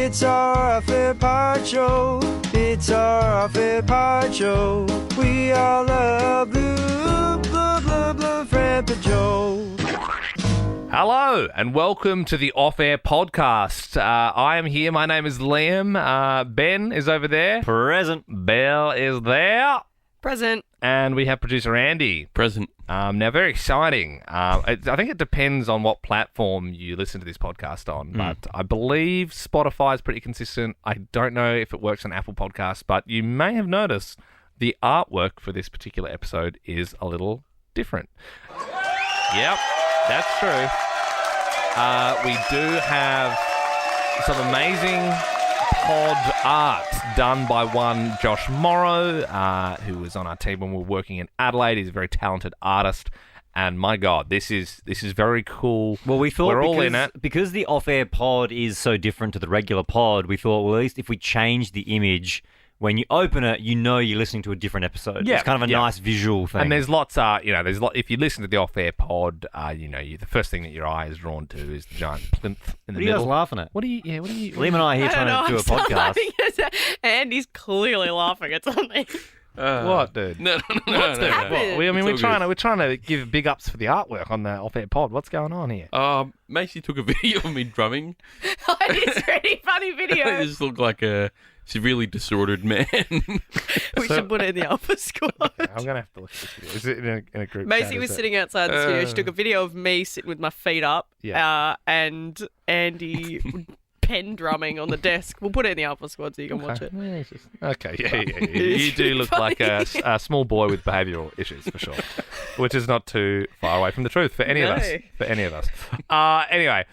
It's our Fair Pod Show. It's our Fair Pod Show. We all love Blue, Blue, Blue, Blue, Fred and Joe. Hello and welcome to the Off-Air Podcast. I am here. My name is Liam. Ben is over there. Present. Belle is there. Present. And we have producer Andy. Present. Now, very exciting. I think it depends on what platform you listen to this podcast on, but I believe Spotify is pretty consistent. I don't know if it works on Apple Podcasts, but you may have noticed the artwork for this particular episode is a little different. Yep, that's true. We do have some amazing pod art done by one Josh Morrow, who was on our team when we were working in Adelaide. He's a very talented artist, and my God, this is very cool. Well, we thought we're all in it because the off-air pod is so different to the regular pod. We thought, well, at least if we change the image, when you open it, you know you're listening to a different episode. Yeah, it's kind of a nice visual thing. And there's lots, if you listen to the off-air pod, the first thing that your eye is drawn to is the giant plinth in the middle. What are you guys laughing at? What are you? Liam and I are here trying to do a podcast. Andy's clearly laughing at something. What, dude? No. What's happened? We're trying to give big ups for the artwork on the off-air pod. What's going on here? Macy took a video of me drumming. It's a pretty funny I video. just look like a severely disordered man. We should put it in the Alpha Squad. Okay, I'm gonna have to look at this video. Is it in a group? Macy chat, was is it? sitting outside the studio. She took a video of me sitting with my feet up, and Andy pen drumming on the desk. We'll put it in the Alpha Squad so you can watch it. Yeah. You do look like a small boy with behavioural issues for sure, which is not too far away from the truth for any of us. Anyway.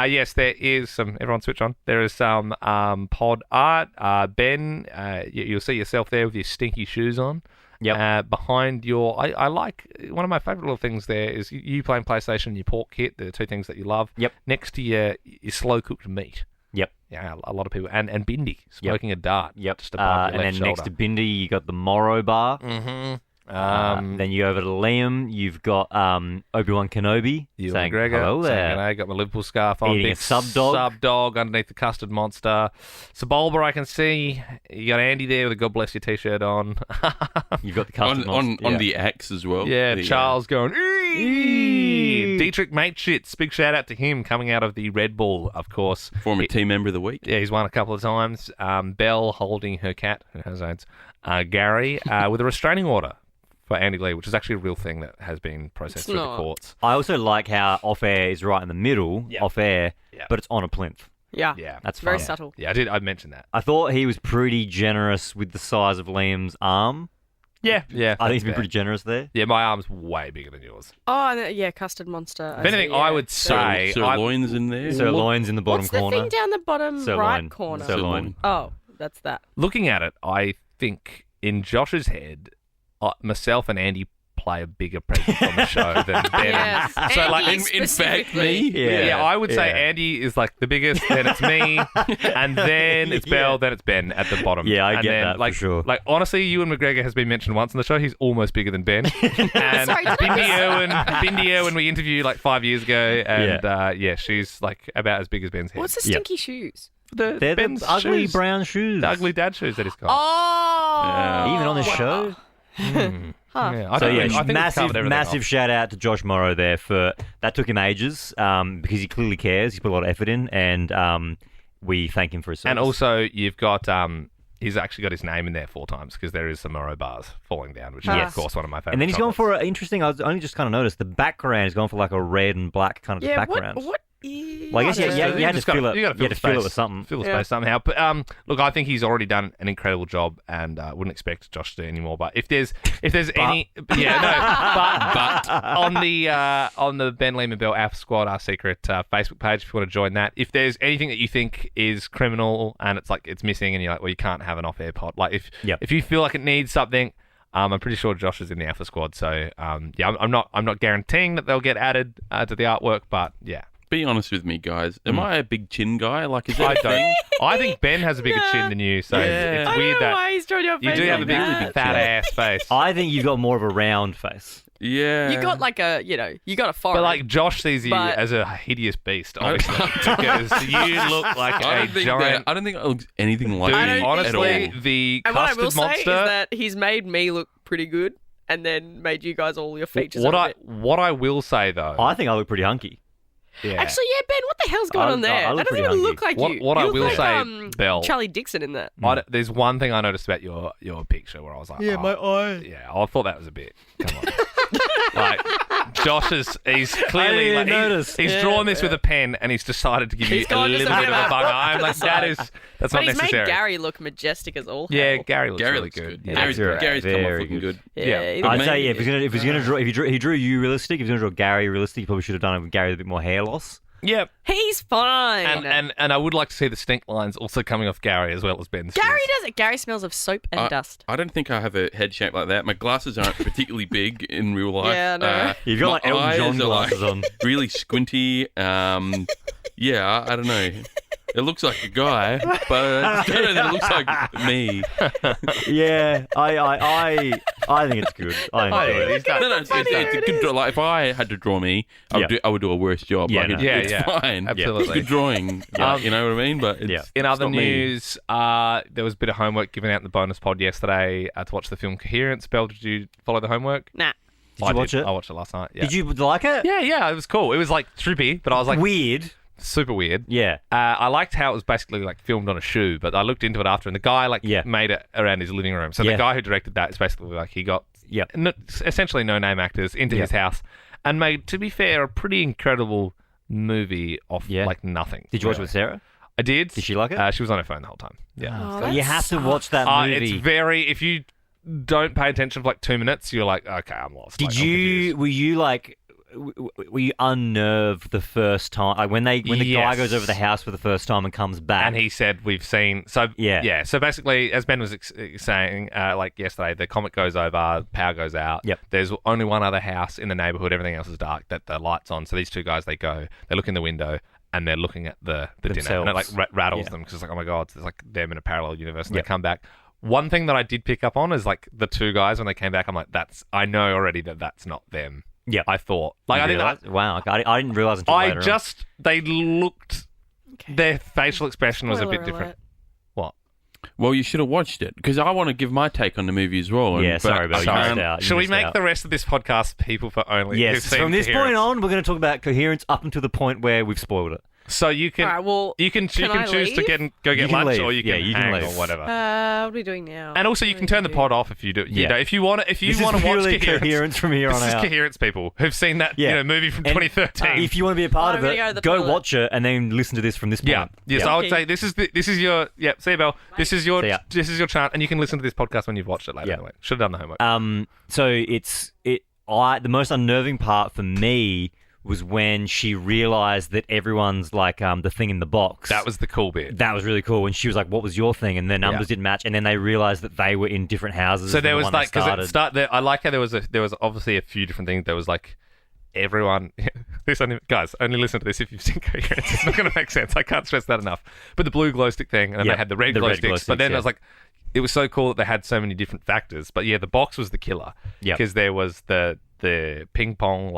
Yes, there is some. Everyone, switch on. There is some pod art. Ben, you'll see yourself there with your stinky shoes on. Yep. Behind your, I like one of my favourite little things. There is you playing PlayStation and your pork kit. They're the two things that you love. Yep. Next to your slow cooked meat. Yep. Yeah, a lot of people and Bindi smoking a dart. Yep. Just above your and left then shoulder. next to Bindi, you got the Morrow bar. Mm-hmm. Then you go over to Liam. You've got Obi-Wan Kenobi saying McGregor, hello there. I got my Liverpool scarf on. Eating a Big sub dog underneath the custard monster. Sebulba, I can see. You got Andy there with a God Bless You t-shirt on. You've got the custard monster. on the axe as well. Yeah, Charles going, "Eee!" Dietrich Mateschitz, big shout out to him coming out of the Red Bull, of course. Former team member of the week. Yeah, he's won a couple of times. Belle holding her cat, who has AIDS. Gary with a restraining order for Andy Lee, which is actually a real thing that has been processed through the courts. I also like how off-air is right in the middle, off-air, but it's on a plinth. Yeah. That's very fun. subtle. Yeah, I mentioned that. I thought he was pretty generous with the size of Liam's arm. Yeah. I think he's been pretty generous there. Yeah, my arm's way bigger than yours. Oh, yeah, custard monster. If anything, I would say... Sirloin's in there. Sirloin's in the bottom What's corner. the thing down the bottom right corner? Sirloin. Oh, that's that. Looking at it, I think in Josh's head, myself and Andy play a bigger presence on the show than Ben. Yes. So, like, In fact, me. Yeah, I would say Andy is like the biggest, then it's me, and then it's Belle, then it's Ben at the bottom. Yeah, I and get then, that like, for sure. Like, honestly, Ewan McGregor has been mentioned once on the show. He's almost bigger than Ben. And Sorry, Bindi Irwin we interviewed like 5 years ago, and she's like about as big as Ben's head. What's the stinky shoes? They're Ben's the ugly shoes. brown shoes. The ugly dad shoes that he's got. Oh! Even on the show. Yeah, I So think we've covered everything massive off. shout out to Josh Morrow there for that. Took him ages because he clearly cares. He's put a lot of effort in, and we thank him for his service. And also, you've got he's actually got his name in there 4 times because there is some Morrow bars falling down, which is of course one of my favourite. And then he's chocolates. gone for an interesting. I was only just kind of noticed the background. He's gone for like a red and black kind of background. What? Well, I guess you had to fill it. You got to fill it with something. Fill the space somehow. But look, I think he's already done an incredible job, and wouldn't expect Josh to do any more. But if there's any, but on the Ben Lehman Bell Alpha Squad, our secret Facebook page, if you want to join that, if there's anything that you think is criminal and it's missing, and you're like, well, you can't have an off-air pod. Like if you feel like it needs something. I'm pretty sure Josh is in the Alpha Squad, so I'm not guaranteeing that they'll get added to the artwork, but yeah. Be honest with me, guys. Am I a big chin guy? Like, is that a thing? I think Ben has a bigger chin than you, so it's I weird don't know that why he's drawn your face you do have a like big that. fat ass face. I think you've got more of a round face. Yeah. You got like a, you got a foreign. But like Josh sees you But- as a hideous beast, obviously, because you look like I a don't think giant. I don't think it looks anything like Dude, I don't me honestly, at all. the and what I custard will say is monster. that he's made me look pretty good, and then made you guys all your features. What a I bit. what I will say though, I think I look pretty hunky. yeah. Actually, yeah, Ben, what the hell's going I- on there? I look That doesn't pretty even hunky. look like you. What You I look will like, say, Belle, Charlie Dixon in that. there's one thing I noticed about your picture where I was like, eye. yeah, I thought that was a bit. Come on. Like Josh he's clearly didn't like, notice. he's drawn this with a pen and he's decided to give He's you a gone little just a bit bit of a of a bung eye. I'm like, that's But not he's necessary. made Gary look majestic as all. Yeah, hell. Gary looks Gary really looks good. good. Yeah, Gary's come very off looking good. good. Yeah. he I'd looks- say if he's gonna draw if he drew you realistic, if he's gonna draw Gary realistic, he probably should have done it with Gary with a bit more hair loss. yeah. He's fine. And I would like to see the stink lines also coming off Gary as well as Ben's. Gary does it. Gary smells of soap and dust. I don't think I have a head shape like that. My glasses aren't particularly big in real life. Yeah, I know. You've got my like Elton eyes John are, like, glasses on. really squinty. Yeah, I don't know. It looks like a guy, but I don't know that it looks like me. Yeah, I think it's good. I enjoy it. No, it's a good draw. Like if I had to draw me, I would do a worse job. Yeah, like, no. it's Yeah, fine. absolutely. It's good drawing. You know what I mean? But it's, In it's other not me. news, there was a bit of homework given out in the bonus pod yesterday to watch the film Coherence. Belle, did you follow the homework? Nah. Did you watch it? I watched it last night. Yeah. Did you like it? Yeah, it was cool. It was like trippy, but I was like Weird. super weird. Yeah. I liked how it was basically like filmed on a shoe, but I looked into it after, and the guy Yeah. made it around his living room. So Yeah. the guy who directed that is basically like he got Yep. essentially no name actors into Yeah. his house and made, to be fair, a pretty incredible movie off Yeah. like nothing. Did you watch it really. with Sarah? I did. Did she like it? She was on her phone the whole time. Yeah. Oh, So that you have to watch that It's movie. very. If you don't pay attention for like 2 minutes, you're like, okay, I'm lost. Did Like, I'm you? confused. Were you unnerved the first time? Like when the guy Yes. goes over the house for the first time and comes back. And he said, "We've seen." So Yeah. So basically, as Ben was saying, like yesterday, the comet goes over, power goes out. Yep. There's only one other house in the neighborhood. Everything else is dark. That the lights on. So these two guys, they look in the window, and they're looking at the dinner, and it like rattles Yeah. them because it's like, oh my god, it's like them in a parallel universe, and Yep. they come back. One thing that I did pick up on is like the two guys when they came back. I'm like, I know already that that's not them. Yeah. I thought. Like You I think realised? Wow. I didn't realize until later on. they looked. Their facial expression was a bit Spoiler different. alert. What? Well, you should have watched it because I want to give my take on the movie as well. Yeah, but sorry, Bill, I you can't- missed out. Should we missed make out. the rest of this podcast people for only? Yes. who've seen From this point Coherence? on, we're going to talk about Coherence up until the point where we've spoiled it. So you can, All right, well, you can can I choose to leave? go You get can lunch, leave. or you Yeah, can you can hang leave. or whatever. what are we doing now? And also, you can turn the pod off if you do. You Yeah. know, if you want to This watch is purely Coherence. Coherence from here on This is out. Coherence people who've seen that Yeah. movie from And 2013. If you want to be a part I'm of gonna it, go to the go toilet. watch it and then listen to this from this point. Yeah. Yes, I would Okay. say this is your see you, Belle. This is your See ya. chance, and you can listen to this podcast when you've watched it later. Yeah. Anyway. Should have done the homework. So the most unnerving part for me was when she realized that everyone's like the thing in the box. That was the cool bit. That was really cool. And she was like, "What was your thing?" And their numbers didn't match. And then they realized that they were in different houses. So than there the was one that like because started. I like how there was obviously a few different things. There was like everyone. Guys, only listen to this if you've seen Coherence. It's not going to make sense. I can't stress that enough. But the blue glow stick thing, and then Yeah, they had the red the glow red sticks. glow But sticks, then I yeah. was like, it was so cool that they had so many different factors. But yeah, the box was the killer. Yep. Because there was the ping pong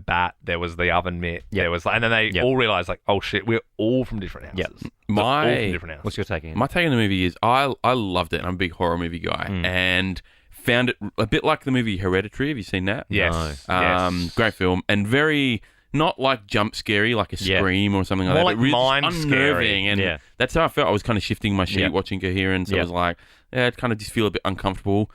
bat. There was the oven mitt. Yep. There was and then they Yep. all realized like, oh shit, we're all from different houses. Yep. We're all from My different houses. What's your take? Ian? my take on the movie is I loved it. I'm a big horror movie guy and found it a bit like the movie Hereditary. Have you seen that? Yes. No. Yes. Great film and very not like jump scary like a Yeah. Scream or something like More that. like but really mind just scary. unnerving, and Yeah. that's how I felt. I was kind of shifting my sheet Yeah. watching Coherence. I Yeah. was like, it kind of just feel a bit uncomfortable,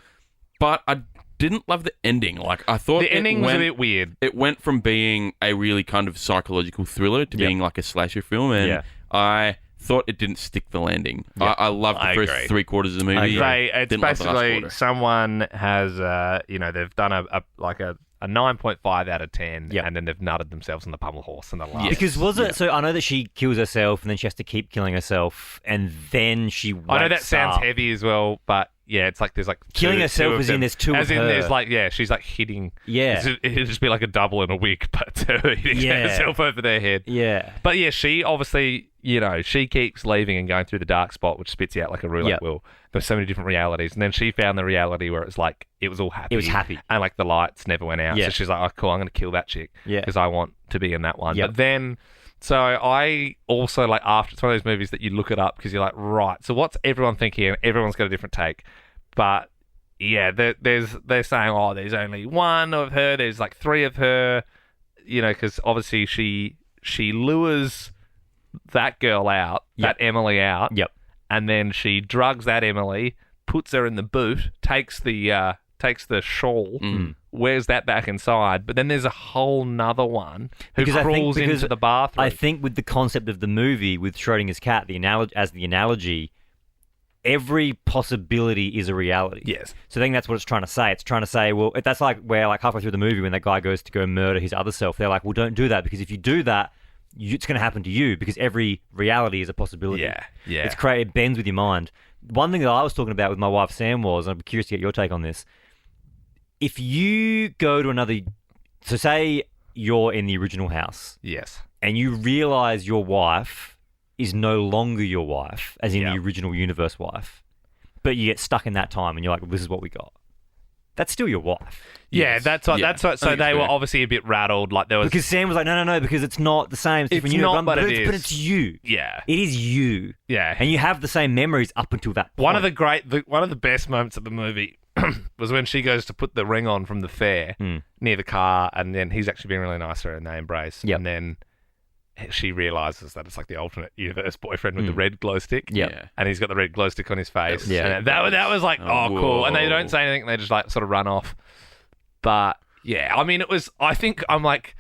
but I didn't love the ending. Like I thought The ending was a bit weird. It went from being a really kind of psychological thriller to Yep. being like a slasher film, and Yeah. I thought it didn't stick the landing. Yep. I loved the I first agree. 3/4 of the movie. I agree. It's Didn't love the last basically quarter. someone has, they've done a 9.5 out of 10, Yep. and then they've nutted themselves on the pummel horse in the last. Yes. Because was it? So I know that she kills herself and then she has to keep killing herself, and then she. I know that wakes sounds up. heavy as well, but it's like there's like Killing two herself of as in them. there's two as of in her. there's like she's like hitting. Yeah. It'd just be like a double in a wig, but it's her hitting herself over their head. Yeah. But yeah, she obviously, she keeps leaving and going through the dark spot, which spits you out like a roulette wheel. There's so many different realities. And then she found the reality where it's like, it was all happy. It was happy. And like the lights never went out. Yeah. So she's like, oh, cool, I'm going to kill that chick. Yeah. Because I want to be in that one. Yep. But then, so I also like, after it's one of those movies that you look it up because you're like, right, so what's everyone thinking? And everyone's got a different take. But yeah, they're saying, oh, there's only one of her. There's like three of her, because obviously she lures that girl out, that Emily out. Yep. And then she drugs that Emily, puts her in the boot, takes the shawl, wears that back inside. But then there's a whole nother one who crawls into the bathroom. I think with the concept of the movie, with Schrodinger's cat, the analogy, every possibility is a reality. Yes. So I think that's what it's trying to say. It's trying to say, well, that's like where like halfway through the movie when that guy goes to go murder his other self, they're like, well, don't do that because if you do that, it's going to happen to you because every reality is a possibility. Yeah. It bends with your mind. One thing that I was talking about with my wife Sam was, and I'm curious to get your take on this, if you go to another, so say you're in the original house. Yes. And you realise your wife is no longer your wife, as in the original universe wife, but you get stuck in that time and you're like, well, this is what we got. That's still your wife. Yeah, Yes. that's what. Yeah, That's what. So I think they it's were fair. obviously a bit rattled. Like there was Because Sam was like, no, because it's not the same. It's different It's not, universe. but it it's, is. But it's you. Yeah. It is you. Yeah. And you have the same memories up until that point. One of the best moments of the movie was when she goes to put the ring on from the fair near the car, and then he's actually being really nice to her, and they embrace. Yep. And then she realizes that it's like the alternate universe boyfriend with the red glow stick. Yep. Yeah. And he's got the red glow stick on his face. Yeah. And that was like, oh, cool. And they don't say anything. They just like sort of run off. But yeah, I mean, I think I'm like,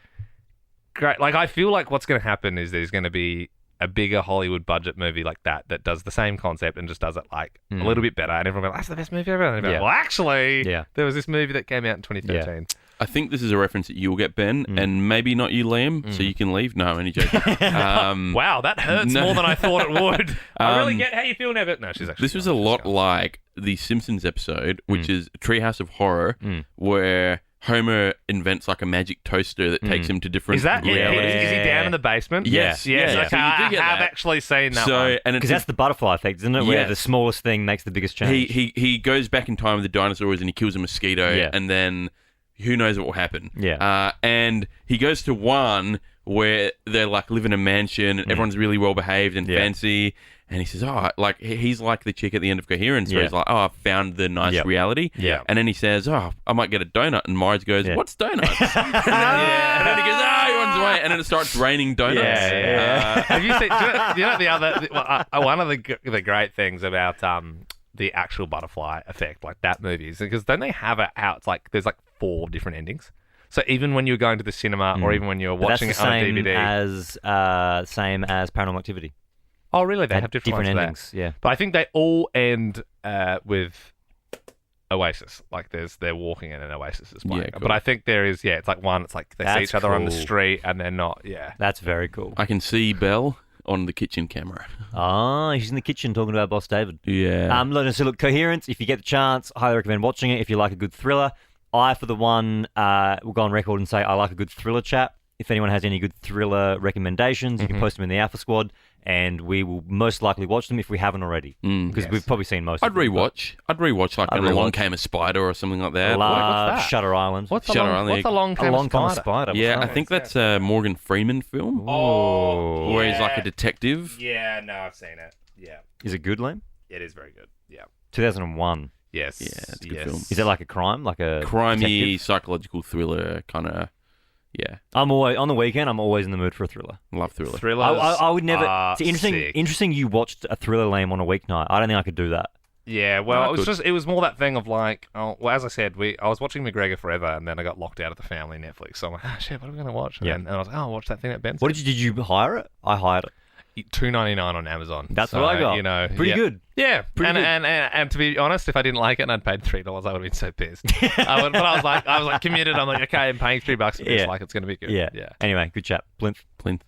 great. Like, I feel like what's going to happen is there's going to be a bigger Hollywood budget movie like that does the same concept and just does it like a little bit better. And everyone goes, that's the best movie ever. And they're like, well, actually, there was this movie that came out in 2013. I think this is a reference that you'll get, Ben, and maybe not you, Liam, so you can leave. No, only joking. Wow, that hurts more than I thought it would. I really get how you feel, Never. No, she's actually. This was a lot like the Simpsons episode, which is Treehouse of Horror, where Homer invents like a magic toaster that takes him to different Is that realities. is he down in the basement? Yes. Yes. Yeah. Okay, So you do get I have that. actually seen that So, one. and it's Because that's the butterfly effect, isn't it? Where Yes. the smallest thing makes the biggest change. he goes back in time with the dinosaurs and he kills a mosquito, Yeah. and then who knows what will happen. Yeah. And he goes to one where they like live in a mansion and everyone's really well behaved and fancy. And he says, oh, like he's like the chick at the end of Coherence where he's like, oh, I've found the nice reality. Yeah. And then he says, oh, I might get a donut. And Marge goes, what's donuts? and then he goes, he runs away. And then it starts raining donuts. Have you seen? Do you know the other? One of the great things about the actual butterfly effect, like that movie, is because don't they have it out? It's like there's like 4 different endings. So even when you're going to the cinema or even when you're watching it on a DVD, same as Paranormal Activity. oh really? They have different ones for that. endings. Yeah. But I think they all end with Oasis. Like they're walking in an Oasis is playing. Yeah, cool. But I think there is it's like one. It's like they see That's each other on the cool. street and they're not. Yeah. That's very cool. I can see Belle on the kitchen camera. Ah, he's in the kitchen talking about Boss David. Yeah. Look, Coherence, if you get the chance, highly recommend watching it if you like a good thriller. I, for the one, will go on record and say I like a good thriller chat. If anyone has any good thriller recommendations, you can post them in the Alpha Squad, and we will most likely watch them if we haven't already, because we've probably seen most I'd of them. rewatch like I'd Along rewatch. Came a Spider or something like that. Love that? Shutter Island. What's Shutter the long, Island. what's the long Along Come Come a Spider. Yeah, I What's think that's a Morgan Freeman film. Oh, Where he's like a detective. Yeah, no, I've seen it. Yeah, that? Is it good, Liam? it is very good. Yeah. 2001. Yes. Yeah, it's a good yes. film. Is it like a crime? Like a Crimey, detective? psychological thriller kind of. Yeah, I'm always on the weekend. I'm always in the mood for a thriller. love thriller. Thrillers. I would never. are It's interesting. sick. Interesting. You watched a thriller, Liam, on a weeknight. I don't think I could do that. Yeah, well, No, it was good. just it was more that thing of like, as I said, I was watching McGregor Forever, and then I got locked out of the family Netflix. So I'm like, shit, what are we gonna watch? And, Yeah. then, and I was like, I'll watch that thing that Ben. What did you hire it? I hired it. $2.99 on Amazon. That's So, what I got. You know, Pretty yeah. good. Yeah, Pretty good. And to be honest, if I didn't like it and I'd paid $3, I would have been so pissed. But I was like committed. I'm like, okay, I'm paying $3 for this. Yeah. Like it's gonna be good. Yeah. Yeah. Anyway, good chat. Plinth. Plinth.